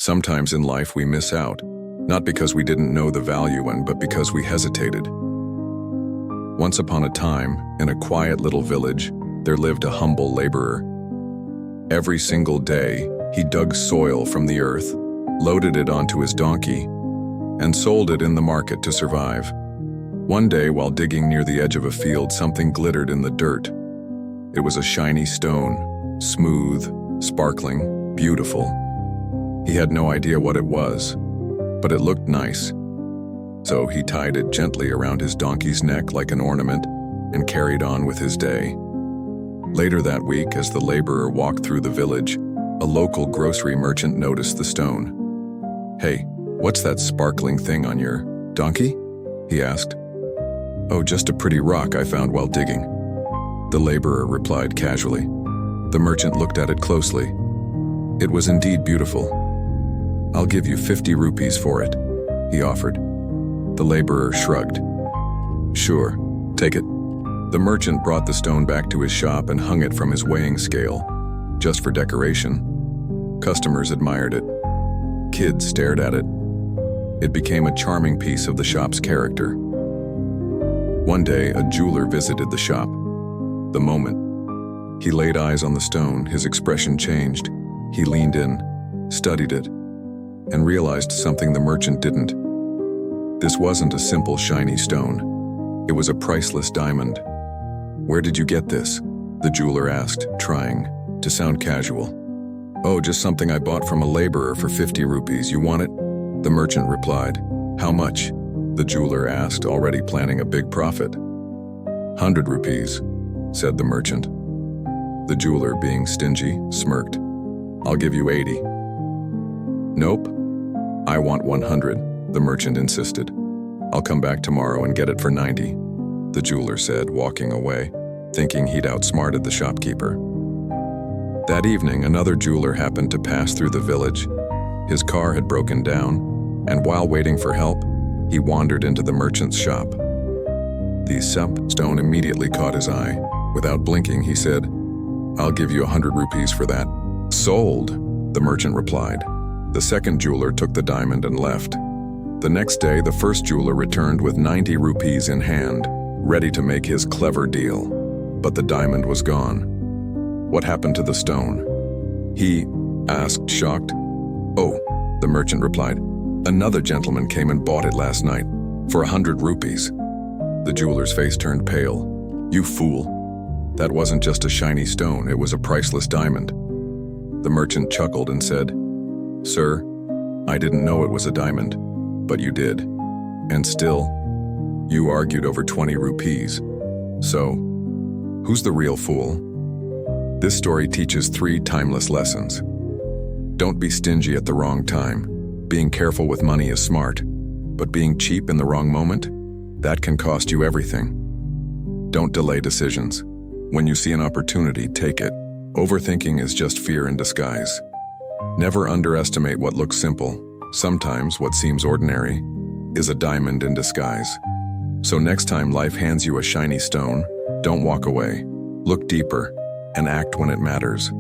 Sometimes in life we miss out, not because we didn't know the value but because we hesitated. Once upon a time, in a quiet little village, there lived a humble laborer. Every single day, he dug soil from the earth, loaded it onto his donkey, and sold it in the market to survive. One day, while digging near the edge of a field, something glittered in the dirt. It was a shiny stone, smooth, sparkling, beautiful. He had no idea what it was, but it looked nice. So he tied it gently around his donkey's neck like an ornament and carried on with his day. Later that week, as the laborer walked through the village, a local grocery merchant noticed the stone. "Hey, what's that sparkling thing on your donkey?" he asked. "Oh, just a pretty rock I found while digging," the laborer replied casually. The merchant looked at it closely. It was indeed beautiful. "I'll give you 50 rupees for it," he offered. The laborer shrugged. "Sure, take it." The merchant brought the stone back to his shop and hung it from his weighing scale, just for decoration. Customers admired it. Kids stared at it. It became a charming piece of the shop's character. One day, a jeweler visited the shop. The moment he laid eyes on the stone, his expression changed. He leaned in, studied it, and realized something the merchant didn't. This wasn't a simple shiny stone. It was a priceless diamond. "Where did you get this?" the jeweler asked, trying to sound casual. "Oh, just something I bought from a laborer for 50 rupees. You want it?" The merchant replied. "How much?" the jeweler asked, already planning a big profit. "100 rupees, said the merchant. The jeweler, being stingy, smirked. "I'll give you 80. "Nope, I want 100, the merchant insisted. "I'll come back tomorrow and get it for 90, the jeweler said, walking away, thinking he'd outsmarted the shopkeeper. That evening, another jeweler happened to pass through the village. His car had broken down, and while waiting for help, he wandered into the merchant's shop. The stone immediately caught his eye. Without blinking, he said, "I'll give you 100 rupees for that." "Sold," the merchant replied. The second jeweler took the diamond and left. The next day, the first jeweler returned with 90 rupees in hand, ready to make his clever deal. But the diamond was gone. "What happened to the stone?" he asked, shocked. "Oh," the merchant replied, "another gentleman came and bought it last night for 100 rupees. The jeweler's face turned pale. "You fool. That wasn't just a shiny stone, it was a priceless diamond." The merchant chuckled and said, "Sir, I didn't know it was a diamond, but you did. And still, you argued over 20 rupees. So, who's the real fool?" This story teaches 3 timeless lessons. Don't be stingy at the wrong time. Being careful with money is smart, but being cheap in the wrong moment, that can cost you everything. Don't delay decisions. When you see an opportunity, take it. Overthinking is just fear in disguise. Never underestimate what looks simple. Sometimes what seems ordinary is a diamond in disguise. So next time life hands you a shiny stone, don't walk away. Look deeper and act when it matters.